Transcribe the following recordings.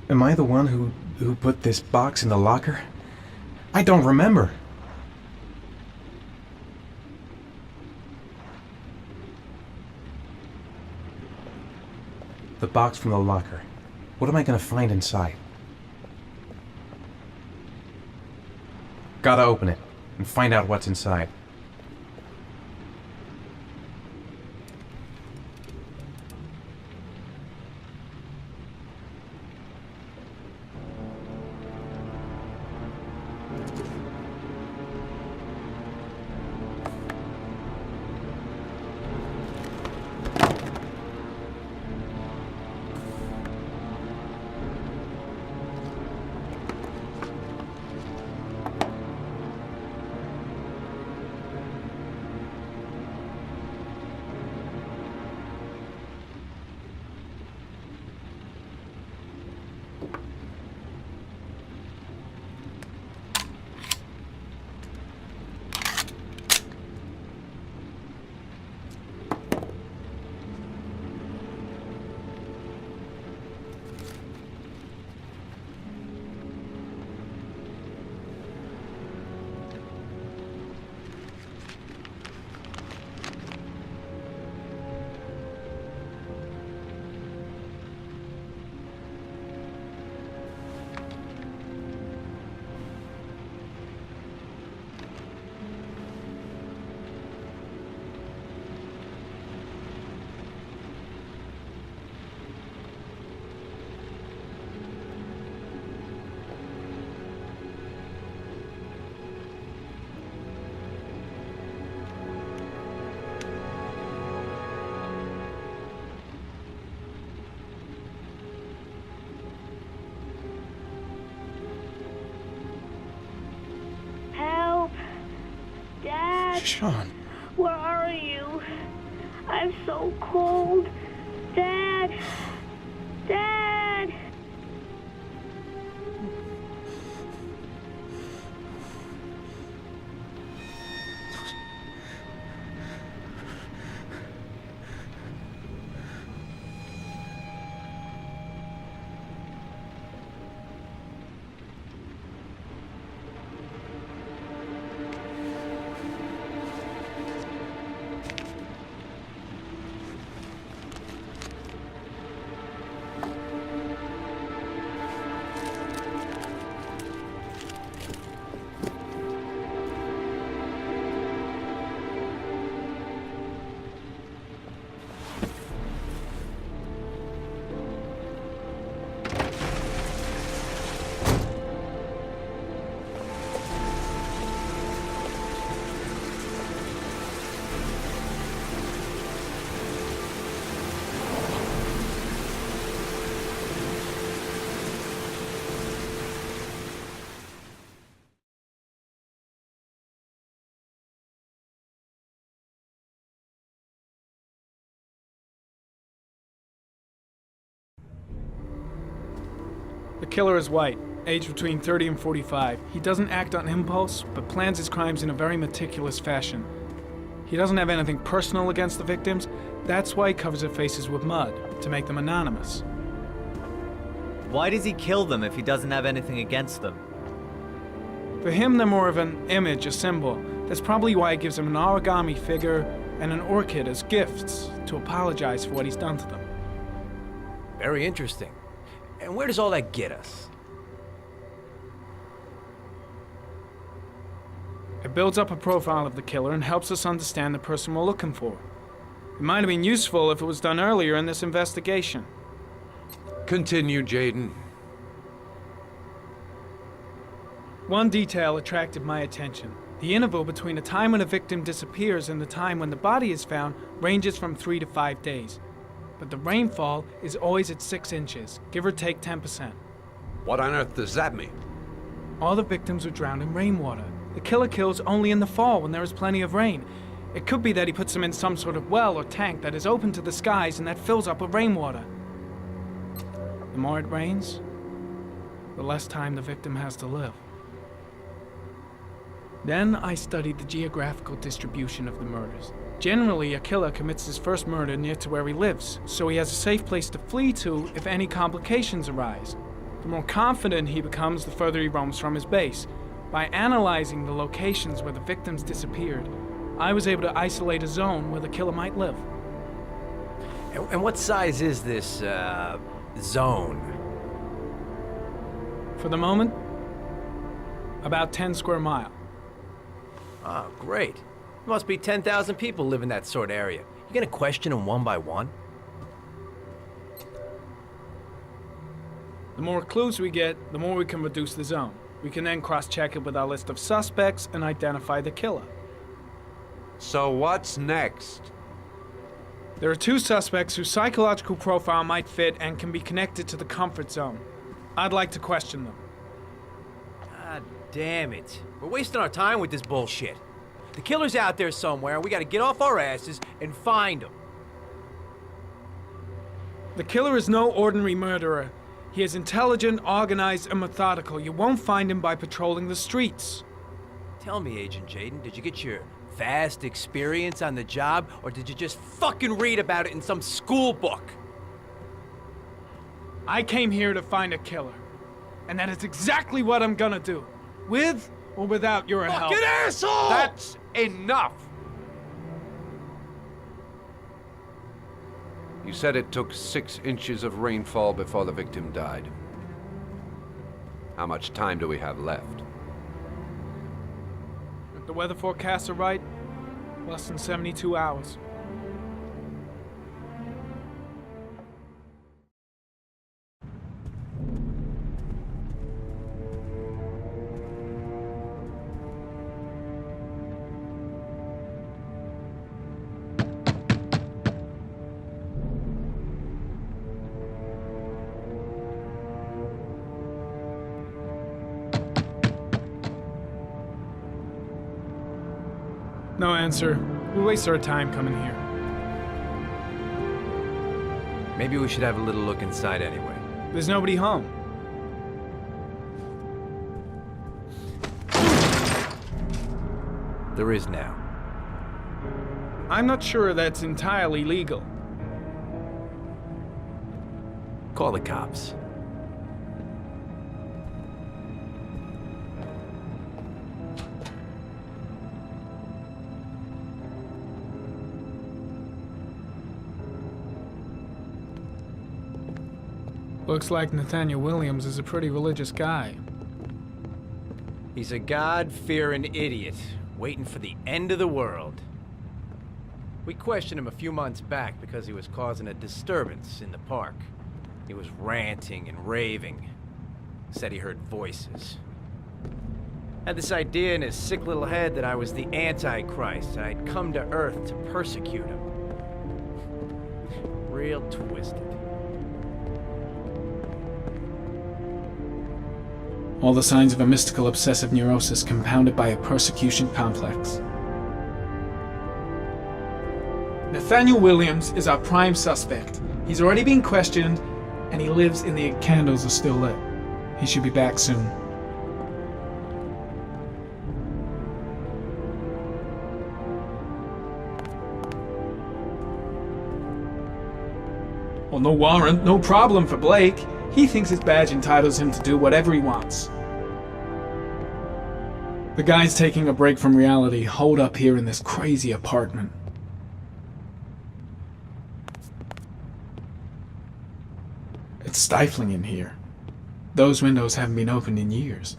Am I the one who put this box in the locker? I don't remember. The box from the locker. What am I gonna find inside? Gotta open it and find out what's inside. Sean. Where are you? I'm so cold. Dad! Dad! The killer is white, aged between 30 and 45. He doesn't act on impulse, but plans his crimes in a very meticulous fashion. He doesn't have anything personal against the victims. That's why he covers their faces with mud, to make them anonymous. Why does he kill them if he doesn't have anything against them? For him, they're more of an image, a symbol. That's probably why he gives them an origami figure and an orchid as gifts to apologize for what he's done to them. Very interesting. And where does all that get us? It builds up a profile of the killer and helps us understand the person we're looking for. It might have been useful if it was done earlier in this investigation. Continue, Jaden. One detail attracted my attention. The interval between the time when a victim disappears and the time when the body is found ranges from 3 to 5 days. But the rainfall is always at 6 inches, give or take 10%. What on earth does that mean? All the victims were drowned in rainwater. The killer kills only in the fall when there is plenty of rain. It could be that he puts them in some sort of well or tank that is open to the skies and that fills up with rainwater. The more it rains, the less time the victim has to live. Then I studied the geographical distribution of the murders. Generally, a killer commits his first murder near to where he lives, so he has a safe place to flee to if any complications arise. The more confident he becomes, the further he roams from his base. By analyzing the locations where the victims disappeared, I was able to isolate a zone where the killer might live. And what size is this, zone? For the moment, about 10 square mile. Oh, great. There must be 10,000 people live in that sort of area. You gonna question them one by one? The more clues we get, the more we can reduce the zone. We can then cross-check it with our list of suspects and identify the killer. So what's next? There are 2 suspects whose psychological profile might fit and can be connected to the comfort zone. I'd like to question them. God damn it. We're wasting our time with this bullshit. The killer's out there somewhere, and we gotta get off our asses and find him. The killer is no ordinary murderer. He is intelligent, organized, and methodical. You won't find him by patrolling the streets. Tell me, Agent Jaden, did you get your vast experience on the job, or did you just fucking read about it in some school book? I came here to find a killer. And that is exactly what I'm gonna do. With or without your help. Fucking asshole! That's enough! You said it took 6 inches of rainfall before the victim died. How much time do we have left? If the weather forecasts are right, less than 72 hours. No answer. We waste our time coming here. Maybe we should have a little look inside anyway. There's nobody home. There is now. I'm not sure that's entirely legal. Call the cops. Looks like Nathaniel Williams is a pretty religious guy. He's a God-fearing idiot, waiting for the end of the world. We questioned him a few months back because he was causing a disturbance in the park. He was ranting and raving. Said he heard voices. Had this idea in his sick little head that I was the Antichrist and I'd come to Earth to persecute him. Real twisted. All the signs of a mystical obsessive neurosis compounded by a persecution complex. Nathaniel Williams is our prime suspect. He's already been questioned, and he lives in the candles are still lit. He should be back soon. Well, no warrant, no problem for Blake. He thinks his badge entitles him to do whatever he wants. The guy's taking a break from reality, holed up here in this crazy apartment. It's stifling in here. Those windows haven't been opened in years.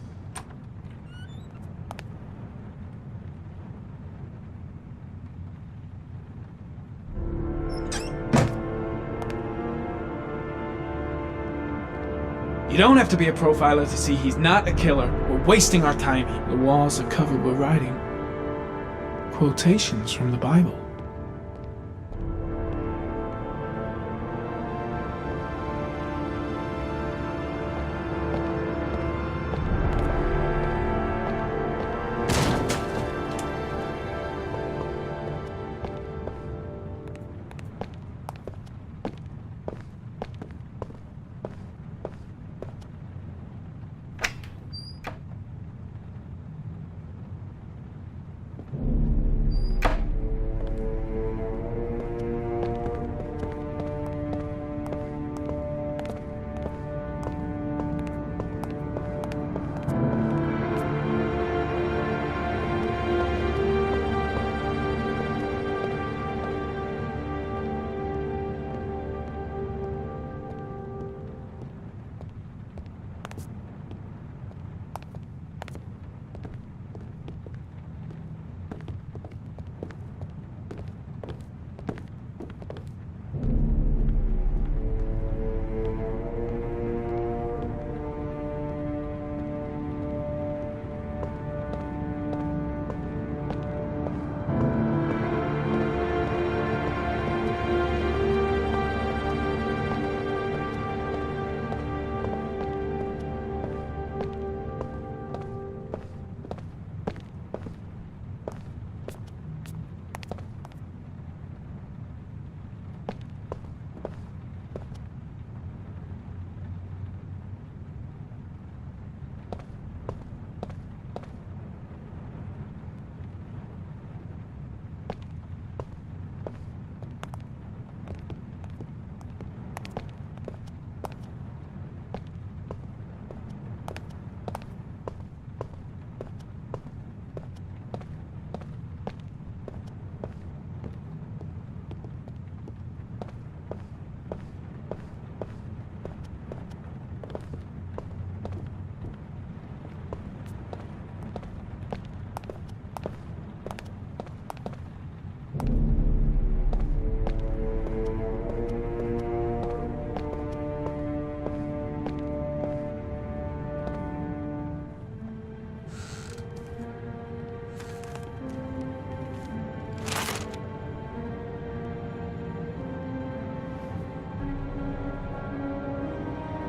You don't have to be a profiler to see he's not a killer. We're wasting our time here. The walls are covered with writing. Quotations from the Bible.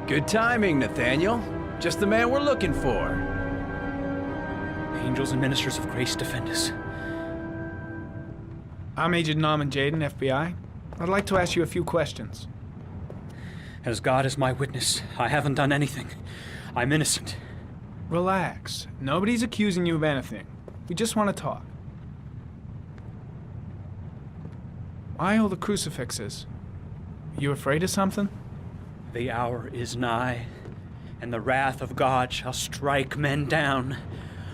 Good timing, Nathaniel. Just the man we're looking for. Angels and ministers of grace defend us. I'm Agent Norman Jaden, FBI. I'd like to ask you a few questions. As God is my witness, I haven't done anything. I'm innocent. Relax. Nobody's accusing you of anything. We just want to talk. Why all the crucifixes? You afraid of something? The hour is nigh, and the wrath of God shall strike men down.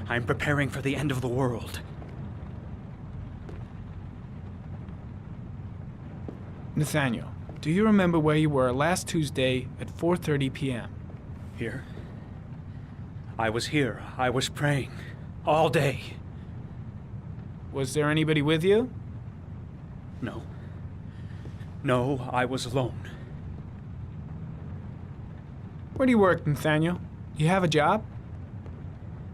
I'm preparing for the end of the world. Nathaniel, do you remember where you were last Tuesday at 4:30 p.m.? Here? I was here. I was praying. All day. Was there anybody with you? No. No, I was alone. Where do you work, Nathaniel? You have a job?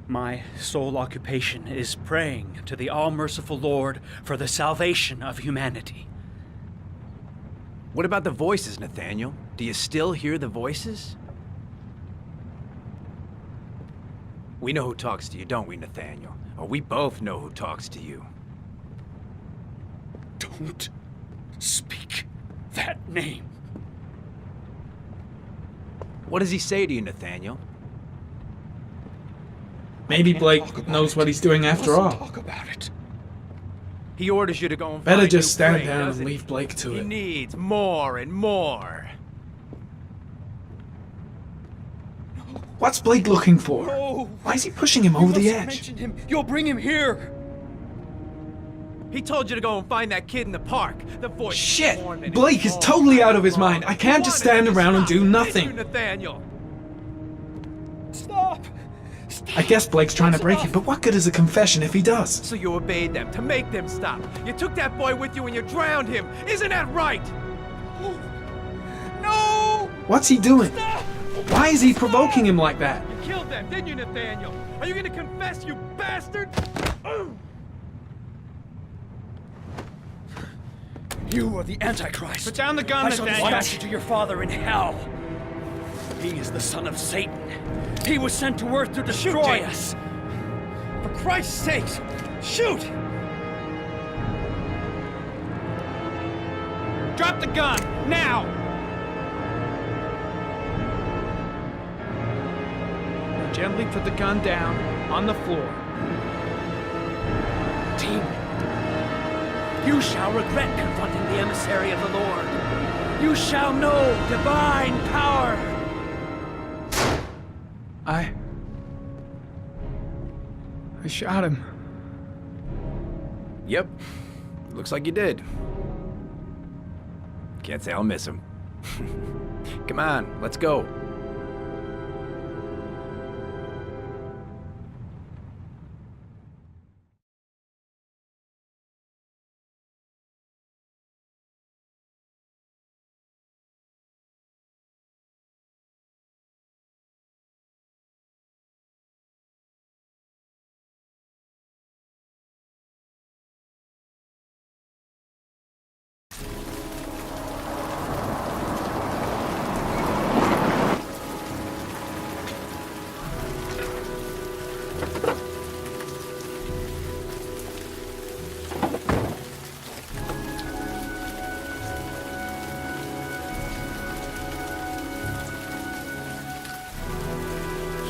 My sole occupation is praying to the all-merciful Lord for the salvation of humanity. What about the voices, Nathaniel? Do you still hear the voices? We know who talks to you, don't we, Nathaniel? Or we both know who talks to you. Don't speak that name. What does he say to you, Nathaniel? Maybe Blake knows what he's doing after all. Talk about it. He orders you to go and Better find just new stand prey, down and doesn't he? leave Blake to He it. needs more and more. What's Blake looking for? No. Why is he pushing him over the You mustn't edge? mention him. You'll bring him here. He told you to go and find that kid in the park. The voice. Shit! Blake is totally out of his mind. I can't just stand around and do nothing. Nathaniel. Stop. I guess Blake's trying to break it, but what good is a confession if he does? So you obeyed them to make them stop. You took that boy with you and you drowned him. Isn't that right? No. What's he doing? Why is he provoking him like that? You killed them, didn't you, Nathaniel? Are you gonna confess, you bastard? You are the Antichrist. Put down the gun, I shall Nathaniel. dispatch you to your father in hell. He is the son of Satan. He was sent to earth to destroy us. For Christ's sake, shoot! Drop the gun, now! Now gently put the gun down on the floor. Demon, you shall regret confronting the emissary of the Lord. You shall know divine power. I shot him. Yep. Looks like you did. Can't say I'll miss him. Come on, let's go.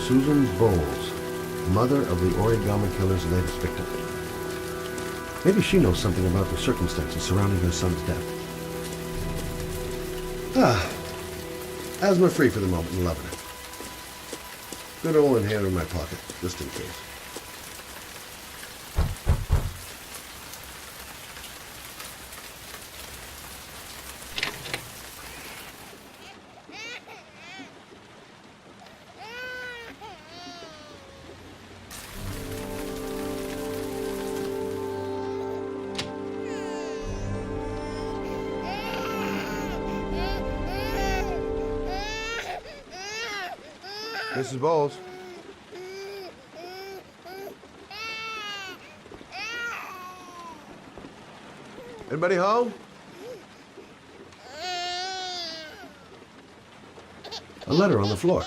Susan Bowles, mother of the origami killer's latest victim. Maybe she knows something about the circumstances surrounding her son's death. Asthma-free for the moment and loving it. Good old inhaler in my pocket, just in case. Mrs. Bowles. Anybody home? A letter on the floor.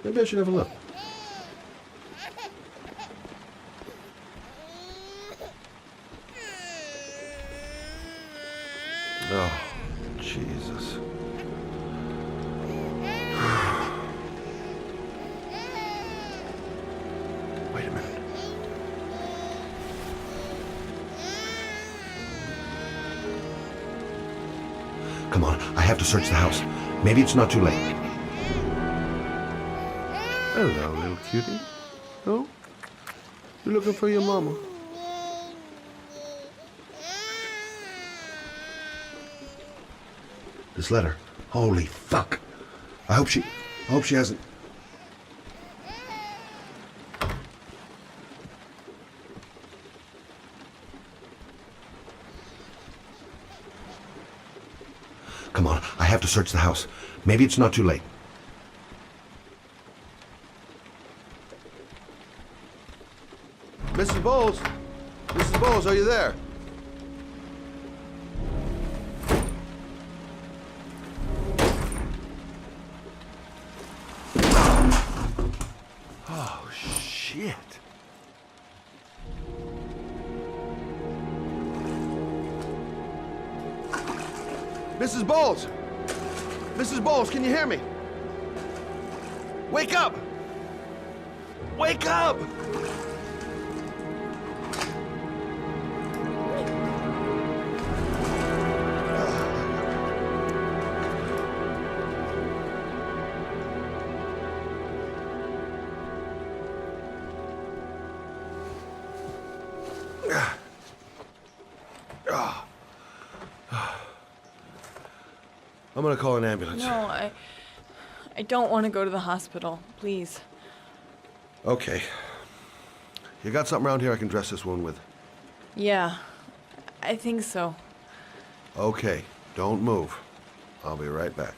Maybe I should have a look. Oh, Jesus. Wait a minute. Come on, I have to search the house. Maybe it's not too late. Hello, little cutie. Oh? You looking for your mama? This letter. Holy fuck. I hope she hasn't... Come on, I have to search the house. Maybe it's not too late. Mrs. Bowles? Mrs. Bowles, are you there? Oh, shit. Mrs. Bowles! Mrs. Bowles, can you hear me? Wake up! Wake up! I'm gonna call an ambulance. No, I don't want to go to the hospital. Please. Okay. You got something around here I can dress this wound with? Yeah, I think so. Okay, don't move. I'll be right back.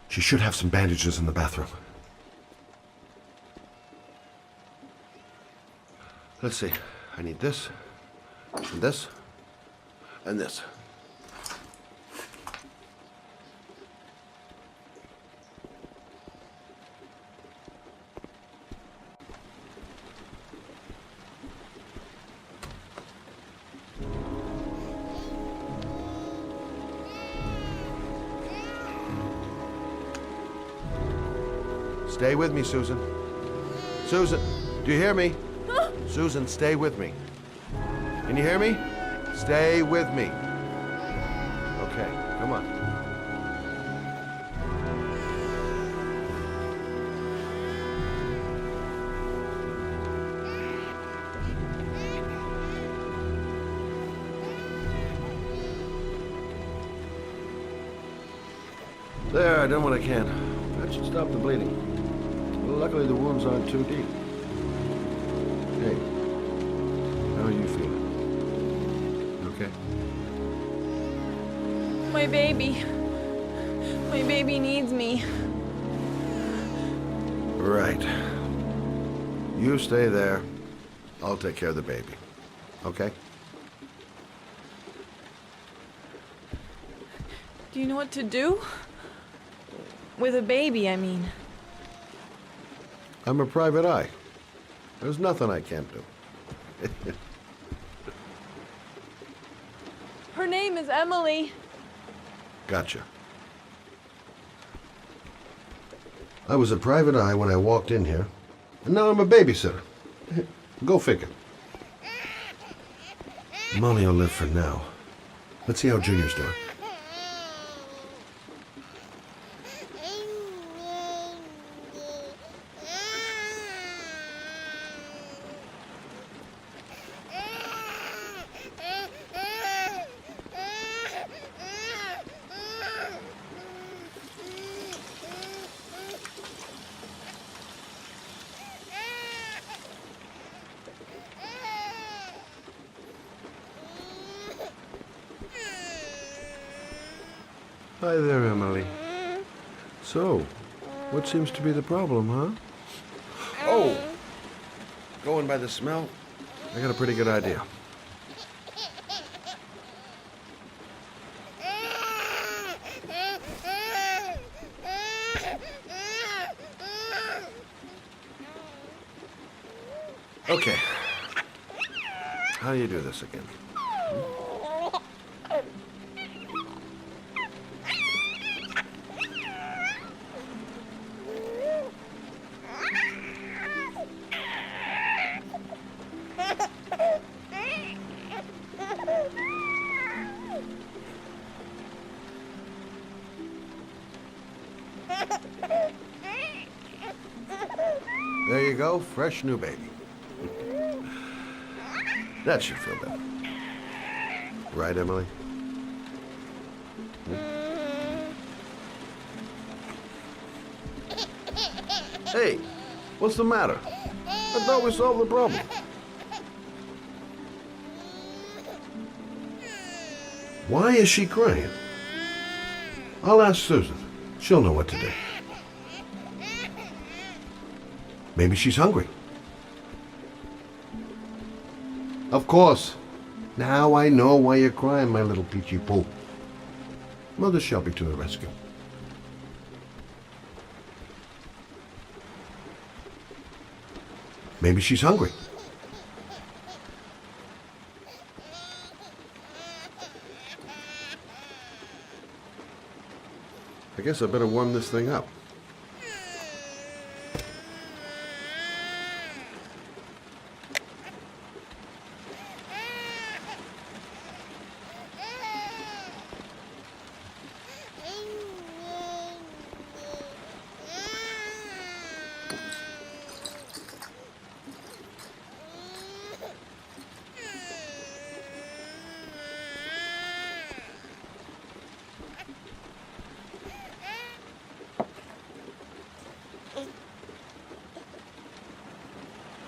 She should have some bandages in the bathroom. Let's see. I need this, and this, and this. Stay with me, Susan. Susan, do you hear me? Susan, stay with me. Can you hear me? Stay with me. Okay, come on. There, I done what I can. That should stop the bleeding. Well, luckily the wounds aren't too deep. Hey, how are you feeling? Okay? My baby. My baby needs me. Right. You stay there. I'll take care of the baby. Okay? Do you know what to do? With a baby, I mean. I'm a private eye. There's nothing I can't do. Her name is Emily. Gotcha. I was a private eye when I walked in here, and now I'm a babysitter. Go figure. Mommy will live for now. Let's see how Junior's doing. Hi there, Emily. So, what seems to be the problem, huh? Oh! Going by the smell, I got a pretty good idea. Okay. How do you do this again? There you go, fresh new baby. That should feel better. Right, Emily? Hey, what's the matter? I thought we solved the problem. Why is she crying? I'll ask Susan. She'll know what to do. Maybe she's hungry. Of course. Now I know why you're crying, my little peachy poo. Mother Shelby to the rescue. Maybe she's hungry. I guess I better warm this thing up.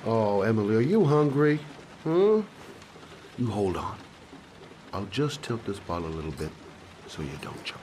Oh, Emily, are you hungry? Huh? You hold on. I'll just tilt this bottle a little bit so you don't choke.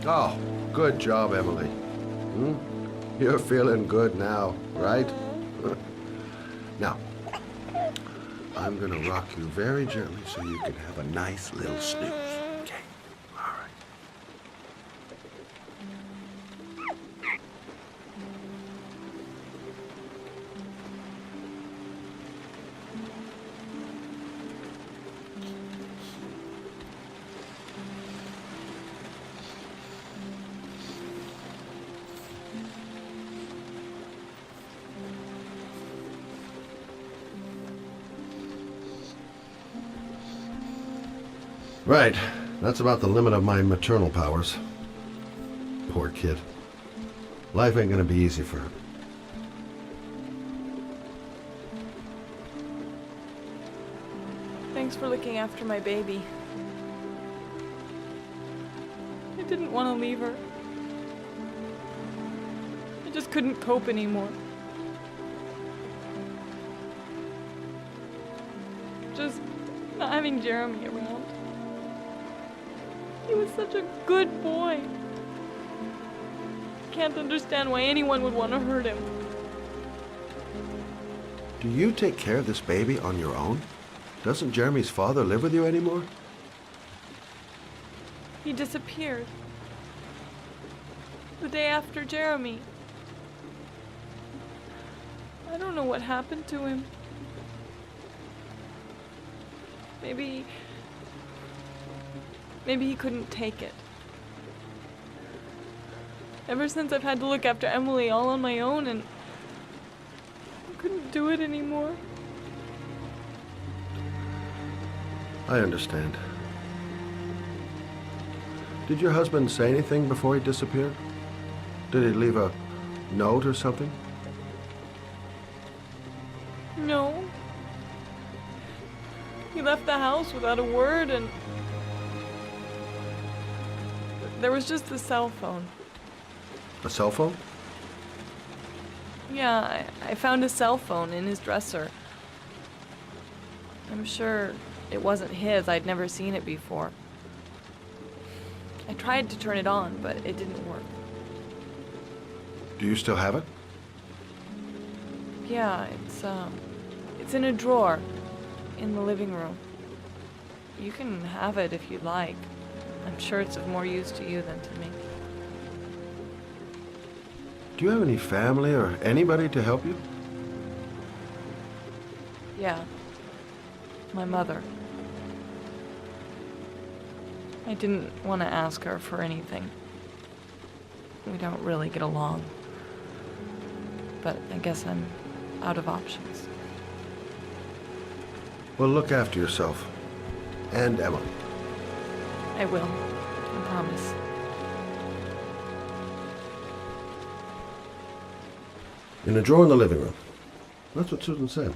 Oh, good job, Emily. You're feeling good now, right? Now, I'm gonna rock you very gently so you can have a nice little snooze. Okay, all right. Right. That's about the limit of my maternal powers. Poor kid. Life ain't gonna be easy for her. Thanks for looking after my baby. I didn't want to leave her. I just couldn't cope anymore. Just not having Jeremy around. He was such a good boy. Can't understand why anyone would want to hurt him. Do you take care of this baby on your own? Doesn't Jeremy's father live with you anymore? He disappeared. The day after Jeremy. I don't know what happened to him. Maybe he couldn't take it. Ever since I've had to look after Emily all on my own, and I couldn't do it anymore. I understand. Did your husband say anything before he disappeared? Did he leave a note or something? No. He left the house without a word, and there was just the cell phone. A cell phone? Yeah, I found a cell phone in his dresser. I'm sure it wasn't his. I'd never seen it before. I tried to turn it on, but it didn't work. Do you still have it? Yeah, it's in a drawer in the living room. You can have it if you'd like. I'm sure it's of more use to you than to me. Do you have any family or anybody to help you? Yeah. My mother. I didn't want to ask her for anything. We don't really get along. But I guess I'm out of options. Well, look after yourself. And Emily. I will. I promise. In a drawer in the living room. That's what Susan said.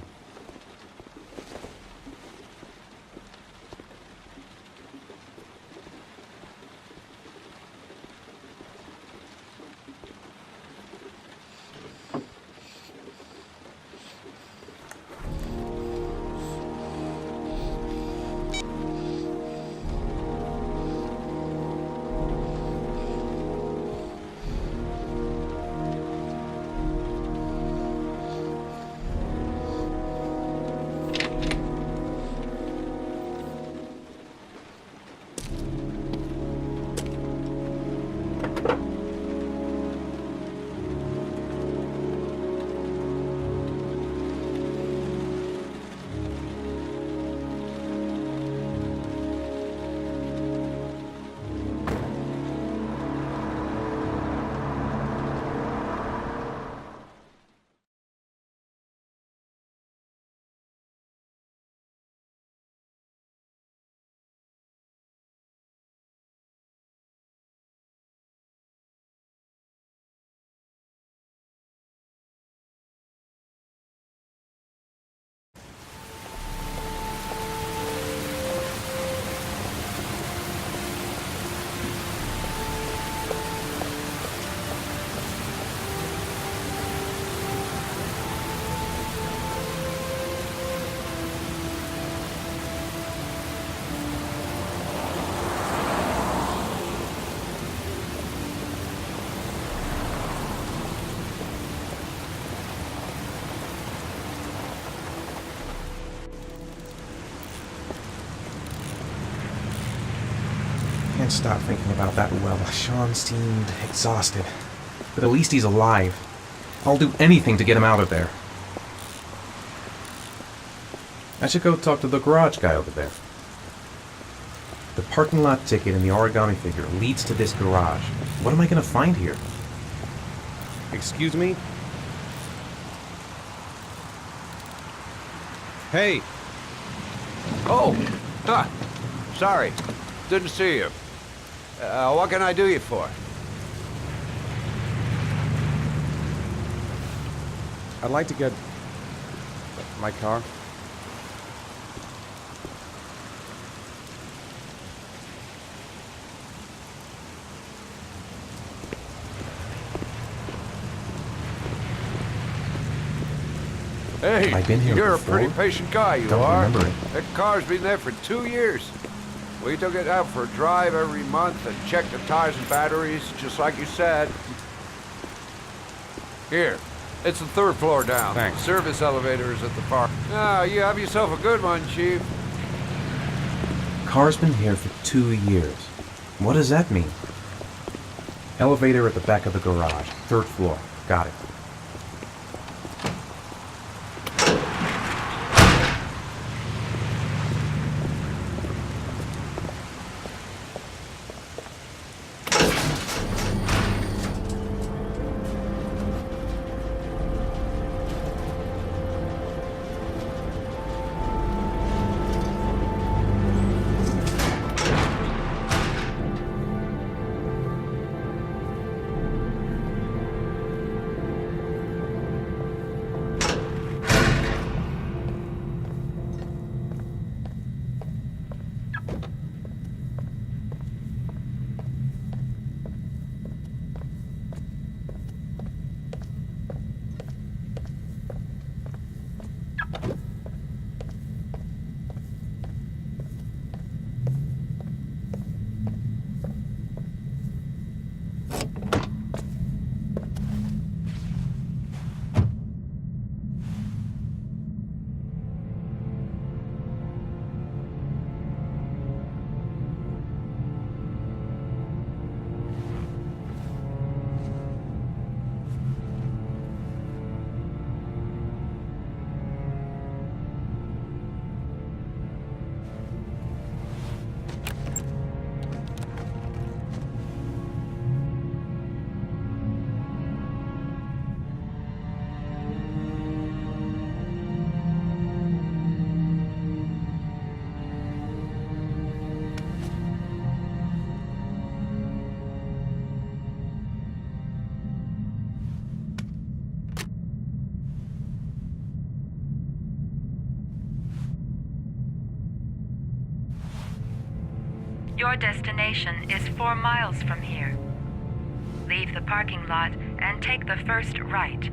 Can't stop thinking about that well. Sean seemed exhausted. But at least he's alive. I'll do anything to get him out of there. I should go talk to the garage guy over there. The parking lot ticket and the origami figure leads to this garage. What am I going to find here? Excuse me? Hey! Oh! Huh. Sorry. Didn't see you. What can I do you for? I'd like to get my car. Hey, I've been here you're before. a pretty patient guy, you Don't are. remember it. That car's been there for 2 years. We took it out for a drive every month and checked the tires and batteries, just like you said. Here, it's the 3rd floor down. Thanks. Service elevator is at the park. Ah, you have yourself a good one, Chief. Car's been here for 2 years. What does that mean? Elevator at the back of the garage. 3rd floor. Got it. Your destination is 4 miles from here. Leave the parking lot and take the first right.